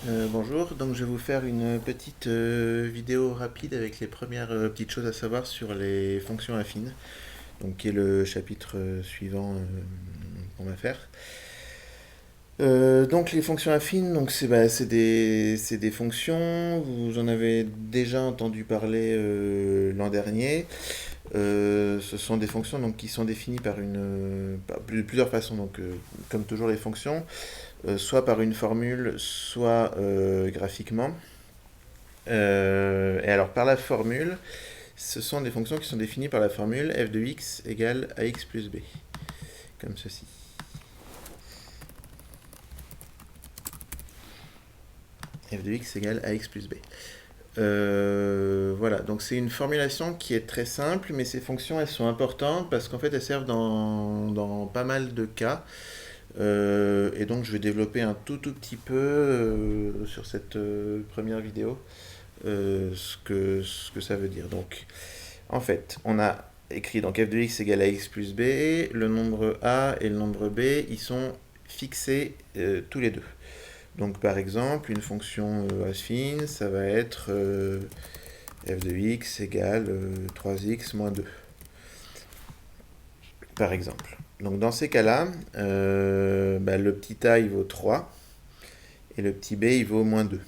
Bonjour, donc je vais vous faire une petite vidéo rapide avec les premières petites choses à savoir sur les fonctions affines, donc qui est le chapitre suivant qu'on va faire. Donc les fonctions affines, donc c'est des fonctions, vous en avez déjà entendu parler l'an dernier. Ce sont des fonctions donc, qui sont définies par plusieurs façons, donc comme toujours les fonctions, soit par une formule, soit graphiquement. Et alors, par la formule, ce sont des fonctions qui sont définies par la formule f de x égale ax plus b, comme ceci. F de x égale ax plus b. Voilà, donc c'est une formulation qui est très simple, mais ces fonctions, elles sont importantes parce qu'en fait, elles servent dans pas mal de cas. Et donc, je vais développer un tout petit peu sur cette première vidéo ce que ça veut dire. Donc, en fait, on a écrit donc f de x égale à x plus b, le nombre a et le nombre b, ils sont fixés tous les deux. Donc par exemple, une fonction affine, ça va être f de x égale 3x moins 2, par exemple. Donc dans ces cas-là, le petit a il vaut 3 et le petit b il vaut moins 2.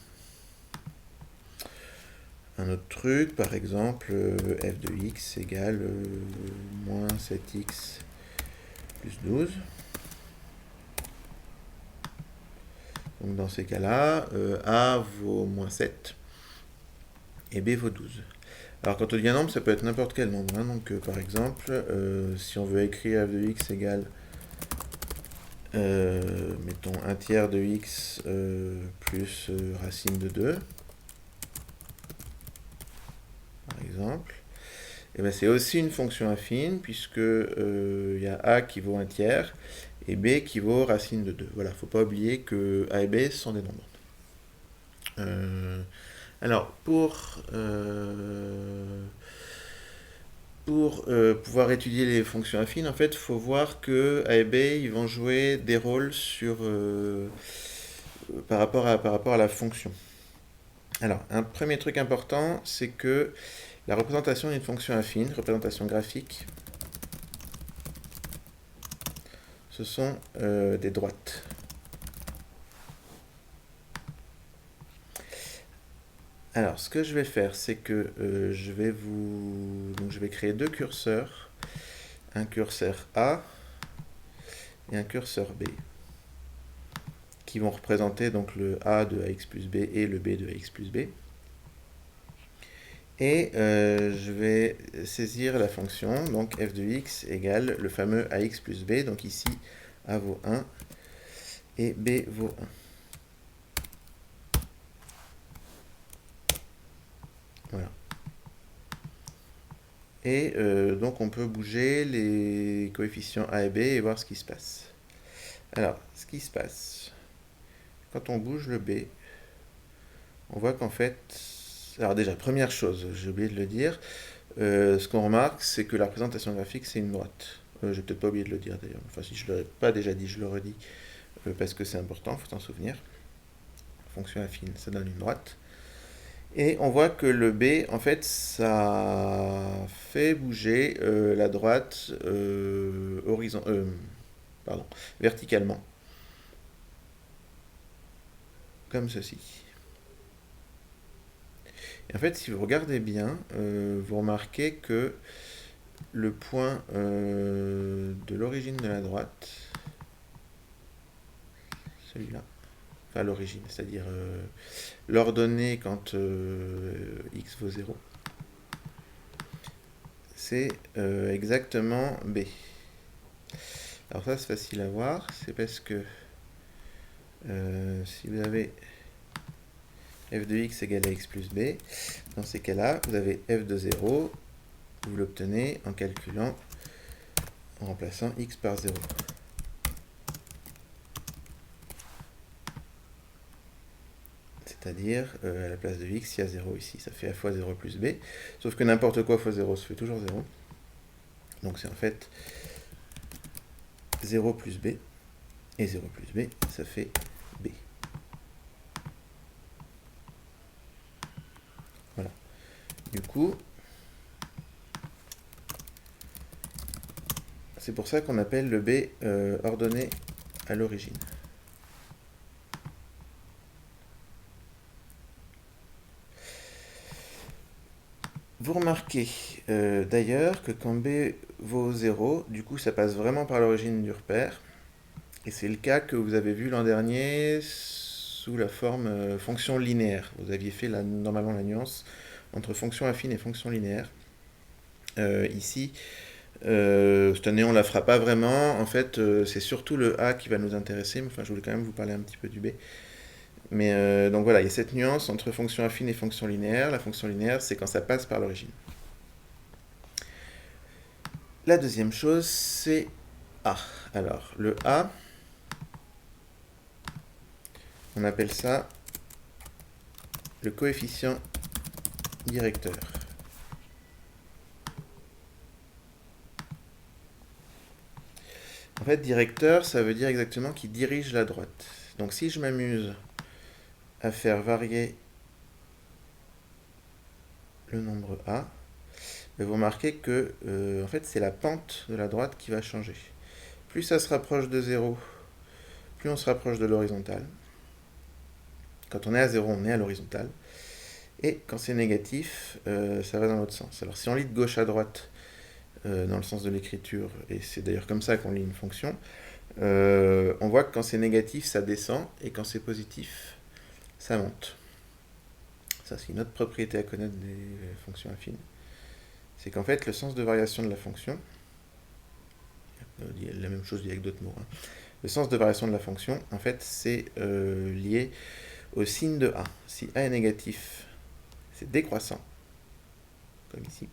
Un autre truc, par exemple, f de x égale moins 7x plus 12. Donc dans ces cas-là, A vaut moins 7 et B vaut 12. Alors quand on dit un nombre, ça peut être n'importe quel nombre. Hein. Donc par exemple, si on veut écrire f de x égale, mettons, 1 tiers de x plus racine de 2, par exemple, et ben c'est aussi une fonction affine puisque y a A qui vaut 1 tiers et B qui vaut racine de 2. Voilà, il ne faut pas oublier que A et B sont des nombres. Alors, pour pouvoir étudier les fonctions affines, en fait, il faut voir que A et B, ils vont jouer des rôles par rapport à la fonction. Alors, un premier truc important, c'est que la représentation d'une fonction affine, représentation graphique, ce sont des droites. Alors, ce que je vais faire, c'est que je vais créer deux curseurs, un curseur A et un curseur B, qui vont représenter donc le A de ax plus B et le B de ax plus B. Et je vais saisir la fonction, donc f de x égale le fameux ax plus b, donc ici A vaut 1 et B vaut 1. Voilà. Et donc on peut bouger les coefficients A et B et voir ce qui se passe. Alors, ce qui se passe, quand on bouge le B, on voit qu'en fait, alors déjà, première chose, j'ai oublié de le dire, ce qu'on remarque, c'est que la représentation graphique, c'est une droite. J'ai peut-être pas oublié de le dire d'ailleurs. Enfin, si je ne l'aurais pas déjà dit, je le redis, parce que c'est important, il faut s'en souvenir. Fonction affine, ça donne une droite. Et on voit que le B, en fait, ça fait bouger la droite verticalement, comme ceci. Et en fait, si vous regardez bien, vous remarquez que le point de l'origine de la droite, celui-là, enfin l'origine, c'est-à-dire l'ordonnée quand x vaut 0, c'est exactement B. Alors ça c'est facile à voir, c'est parce que si vous avez f de x égale à x plus b, dans ces cas-là, vous avez f de 0, vous l'obtenez en calculant, en remplaçant x par 0. C'est-à-dire, à la place de x, il y a 0 ici. Ça fait a fois 0 plus b. Sauf que n'importe quoi fois 0, ça fait toujours 0. Donc c'est en fait 0 plus b. Et 0 plus b, ça fait b. Du coup, c'est pour ça qu'on appelle le B ordonné à l'origine. Vous remarquez d'ailleurs que quand B vaut 0, du coup ça passe vraiment par l'origine du repère. Et c'est le cas que vous avez vu l'an dernier sous la forme fonction linéaire. Vous aviez fait normalement la nuance entre fonction affine et fonction linéaire. Ici, cette année on ne la fera pas vraiment. En fait, c'est surtout le A qui va nous intéresser. Mais enfin, je voulais quand même vous parler un petit peu du B. Mais donc voilà, il y a cette nuance entre fonction affine et fonction linéaire. La fonction linéaire, c'est quand ça passe par l'origine. La deuxième chose, c'est A. Alors, le A, on appelle ça le coefficient directeur. En fait, directeur, ça veut dire exactement qui dirige la droite. Donc si je m'amuse à faire varier le nombre A, vous remarquez que en fait, c'est la pente de la droite qui va changer. Plus ça se rapproche de 0, plus on se rapproche de l'horizontale. Quand on est à 0, on est à l'horizontale. Et quand c'est négatif, ça va dans l'autre sens. Alors si on lit de gauche à droite, dans le sens de l'écriture, et c'est d'ailleurs comme ça qu'on lit une fonction, on voit que quand c'est négatif, ça descend, et quand c'est positif, ça monte. Ça, c'est une autre propriété à connaître des fonctions affines. C'est qu'en fait, le sens de variation de la fonction, la même chose dit avec d'autres mots, hein. Le sens de variation de la fonction, en fait, c'est lié au signe de A. Si A est négatif, c'est décroissant, comme ici.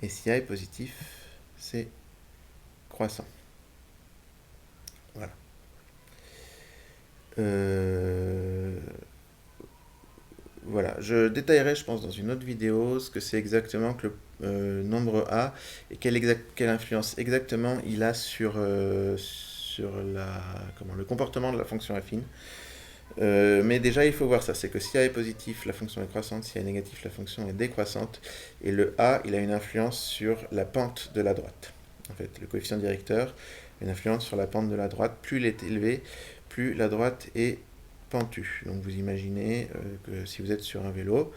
Et si A est positif, c'est croissant. Voilà. Voilà, je détaillerai, je pense, dans une autre vidéo ce que c'est exactement que le nombre A et quelle influence exactement il a sur le comportement de la fonction affine. Mais déjà, il faut voir ça, c'est que si A est positif, la fonction est croissante, si A est négatif, la fonction est décroissante, et le A, il a une influence sur la pente de la droite. En fait, le coefficient directeur a une influence sur la pente de la droite. Plus il est élevé, plus la droite est pentue. Donc vous imaginez que si vous êtes sur un vélo,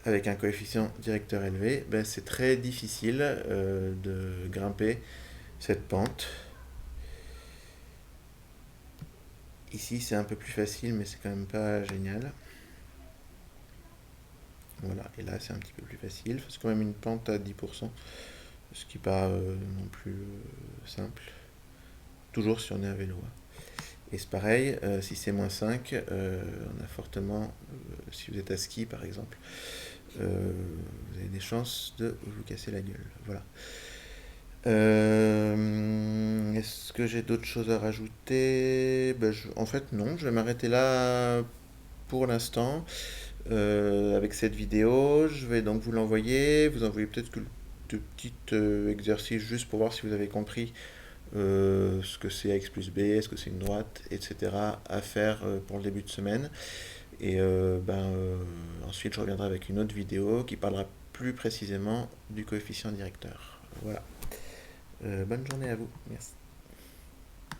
avec un coefficient directeur élevé, ben, c'est très difficile de grimper cette pente. Ici, c'est un peu plus facile, mais c'est quand même pas génial. Voilà, et là, c'est un petit peu plus facile. C'est quand même une pente à 10%, ce qui n'est pas non plus simple. Toujours si on est à vélo. Et c'est pareil, si c'est moins 5, on a fortement, si vous êtes à ski par exemple, vous avez des chances de vous casser la gueule. Voilà. Est-ce que j'ai d'autres choses à rajouter? Ben, en fait, non, je vais m'arrêter là pour l'instant avec cette vidéo. Je vais donc vous l'envoyer. Vous envoyer peut-être de petits exercices juste pour voir si vous avez compris ce que c'est AX plus B, est-ce que c'est une droite, etc. à faire pour le début de semaine. Et ensuite, je reviendrai avec une autre vidéo qui parlera plus précisément du coefficient directeur. Voilà. Bonne journée à vous. Merci.